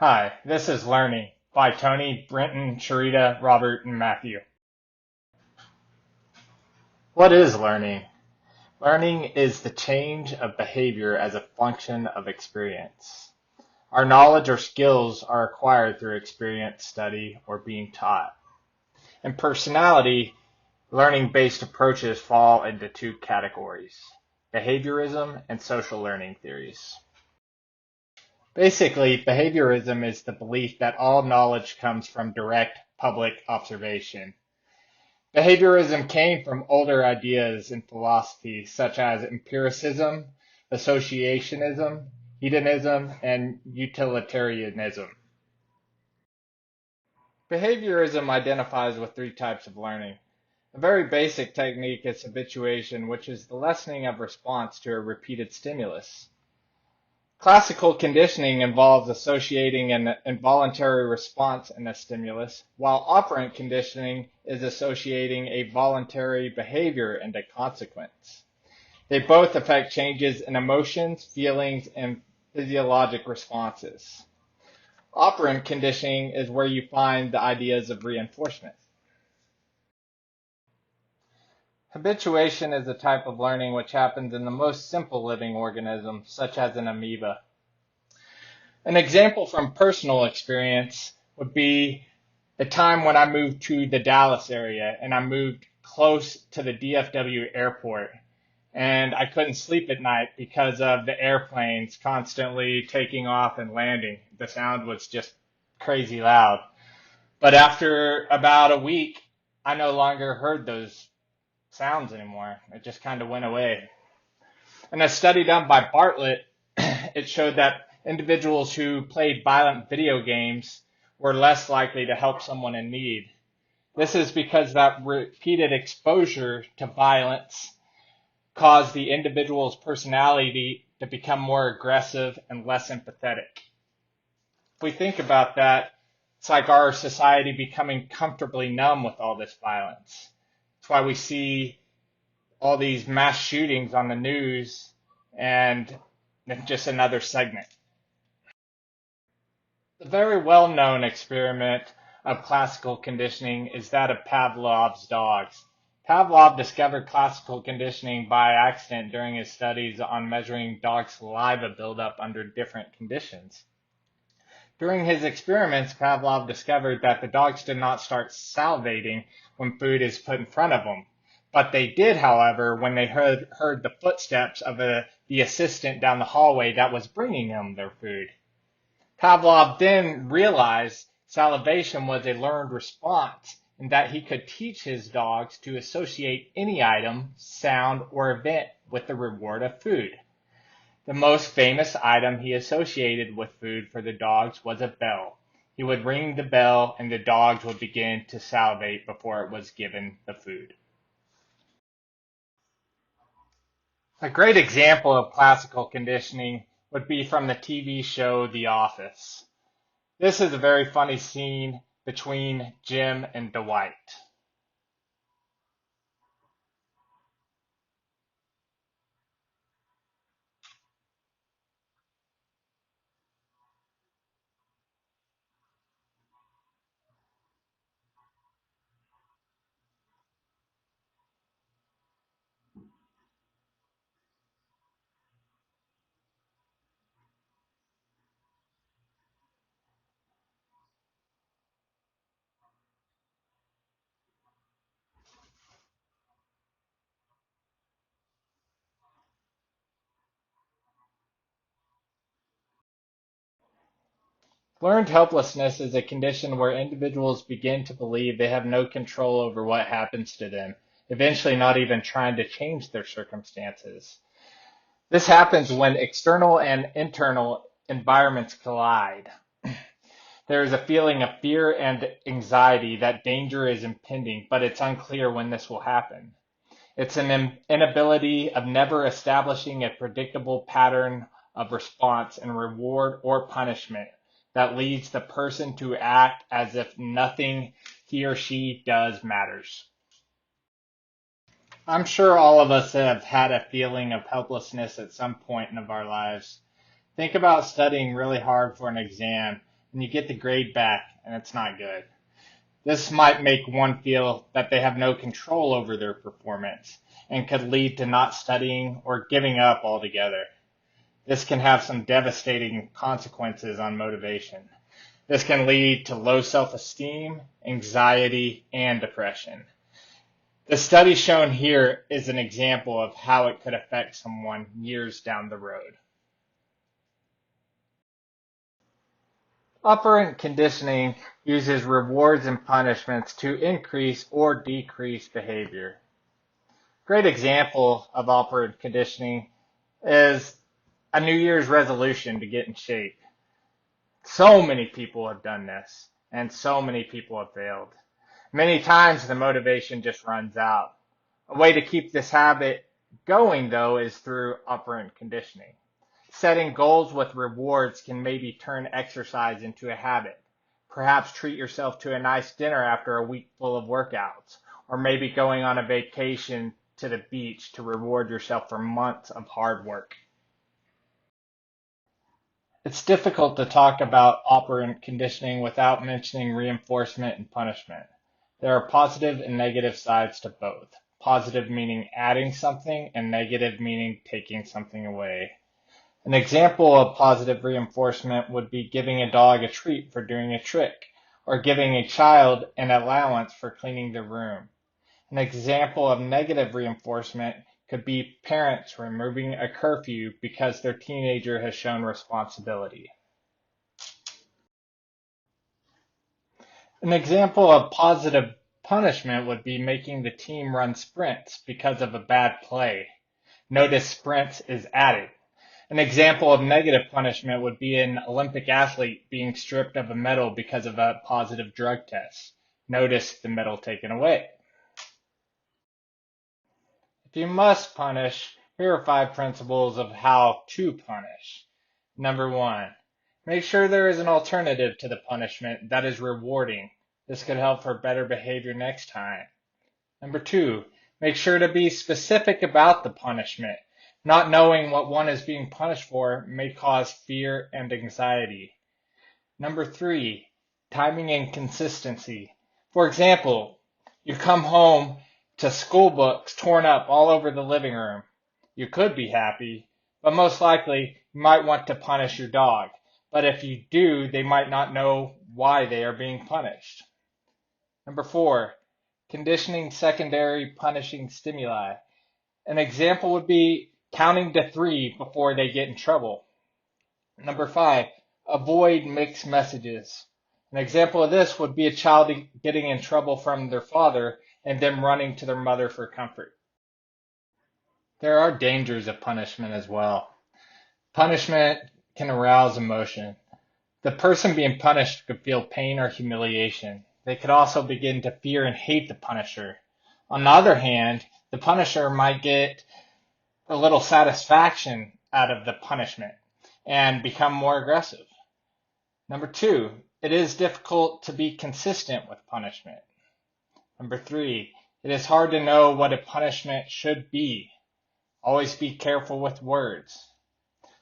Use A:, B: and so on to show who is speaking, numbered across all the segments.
A: Hi, this is Learning by Tony, Brenton, Sharita, Robert, and Matthew. What is learning? Learning is the change of behavior as a function of experience. Our knowledge or skills are acquired through experience, study, or being taught. In personality, learning-based approaches fall into two categories: behaviorism and social learning theories. Basically, behaviorism is the belief that all knowledge comes from direct public observation. Behaviorism came from older ideas in philosophy such as empiricism, associationism, hedonism, and utilitarianism. Behaviorism identifies with three types of learning. A very basic technique is habituation, which is the lessening of response to a repeated stimulus. Classical conditioning involves associating an involuntary response in a stimulus, while operant conditioning is associating a voluntary behavior and a consequence. They both affect changes in emotions, feelings, and physiologic responses. Operant conditioning is where you find the ideas of reinforcement. Habituation is a type of learning which happens in the most simple living organisms, such as an amoeba. An example from personal experience would be the time when I moved to the Dallas area and I moved close to the DFW airport, and I couldn't sleep at night because of the airplanes constantly taking off and landing. The sound was just crazy loud. But after about a week, I no longer heard those sounds anymore. It just kind of went away. In a study done by Bartlett, it showed that individuals who played violent video games were less likely to help someone in need. This is because that repeated exposure to violence caused the individual's personality to become more aggressive and less empathetic. If we think about that, it's like our society becoming comfortably numb with all this violence. That's why we see all these mass shootings on the news and just another segment. The very well-known experiment of classical conditioning is that of Pavlov's dogs. Pavlov discovered classical conditioning by accident during his studies on measuring dogs' saliva buildup under different conditions. During his experiments, Pavlov discovered that the dogs did not start salivating when food is put in front of them. But they did, however, when they heard the footsteps of the assistant down the hallway that was bringing them their food. Pavlov then realized salivation was a learned response and that he could teach his dogs to associate any item, sound, or event with the reward of food. The most famous item he associated with food for the dogs was a bell. He would ring the bell and the dogs would begin to salivate before it was given the food. A great example of classical conditioning would be from the TV show The Office. This is a very funny scene between Jim and Dwight. Learned helplessness is a condition where individuals begin to believe they have no control over what happens to them, eventually not even trying to change their circumstances. This happens when external and internal environments collide. There is a feeling of fear and anxiety that danger is impending, but it's unclear when this will happen. It's an inability of never establishing a predictable pattern of response and reward or punishment that leads the person to act as if nothing he or she does matters. I'm sure all of us have had a feeling of helplessness at some point in our lives. Think about studying really hard for an exam and you get the grade back and it's not good. This might make one feel that they have no control over their performance and could lead to not studying or giving up altogether. This can have some devastating consequences on motivation. This can lead to low self-esteem, anxiety, and depression. The study shown here is an example of how it could affect someone years down the road. Operant conditioning uses rewards and punishments to increase or decrease behavior. Great example of operant conditioning is a New Year's resolution to get in shape. So many people have done this, and so many people have failed. Many times the motivation just runs out. A way to keep this habit going, though, is through operant conditioning. Setting goals with rewards can maybe turn exercise into a habit. Perhaps treat yourself to a nice dinner after a week full of workouts, or maybe going on a vacation to the beach to reward yourself for months of hard work. It's difficult to talk about operant conditioning without mentioning reinforcement and punishment. There are positive and negative sides to both. Positive meaning adding something, and negative meaning taking something away. An example of positive reinforcement would be giving a dog a treat for doing a trick, or giving a child an allowance for cleaning their room. An example of negative reinforcement could be parents removing a curfew because their teenager has shown responsibility. An example of positive punishment would be making the team run sprints because of a bad play. Notice sprints is added. An example of negative punishment would be an Olympic athlete being stripped of a medal because of a positive drug test. Notice the medal taken away. If you must punish, here are 5 principles of how to punish. Number 1, make sure there is an alternative to the punishment that is rewarding. This could help for better behavior next time. Number 2, make sure to be specific about the punishment. Not knowing what one is being punished for may cause fear and anxiety. Number 3, timing and consistency. For example, you come home to school books torn up all over the living room. You could be happy, but most likely you might want to punish your dog. But if you do, they might not know why they are being punished. Number 4, conditioning secondary punishing stimuli. An example would be counting to 3 before they get in trouble. Number 5, avoid mixed messages. An example of this would be a child getting in trouble from their father and them running to their mother for comfort. There are dangers of punishment as well. Punishment can arouse emotion. The person being punished could feel pain or humiliation. They could also begin to fear and hate the punisher. On the other hand, the punisher might get a little satisfaction out of the punishment and become more aggressive. Number 2, it is difficult to be consistent with punishment. Number 3, it is hard to know what a punishment should be. Always be careful with words.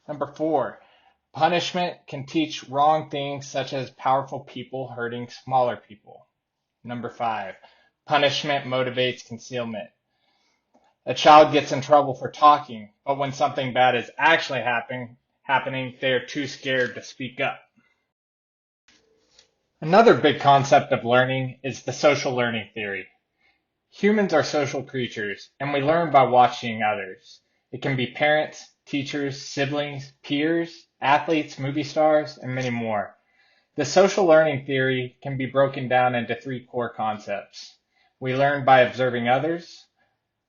A: Number 4, punishment can teach wrong things such as powerful people hurting smaller people. Number 5, punishment motivates concealment. A child gets in trouble for talking, but when something bad is actually happening, they are too scared to speak up. Another big concept of learning is the social learning theory. Humans are social creatures, and we learn by watching others. It can be parents, teachers, siblings, peers, athletes, movie stars, and many more. The social learning theory can be broken down into 3 core concepts. We learn by observing others.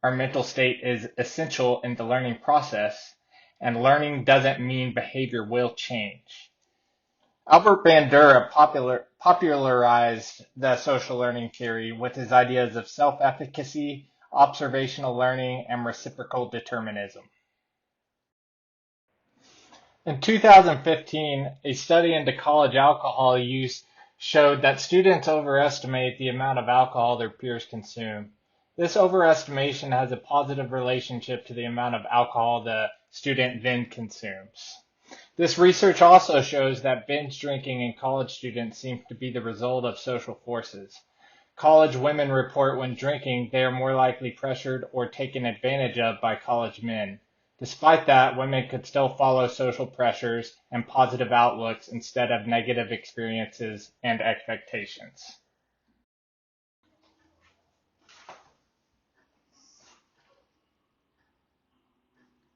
A: Our mental state is essential in the learning process, and learning doesn't mean behavior will change. Albert Bandura popularized the social learning theory with his ideas of self-efficacy, observational learning, and reciprocal determinism. In 2015, a study into college alcohol use showed that students overestimate the amount of alcohol their peers consume. This overestimation has a positive relationship to the amount of alcohol the student then consumes. This research also shows that binge drinking in college students seems to be the result of social forces. College women report when drinking, they are more likely pressured or taken advantage of by college men. Despite that, women could still follow social pressures and positive outlooks instead of negative experiences and expectations.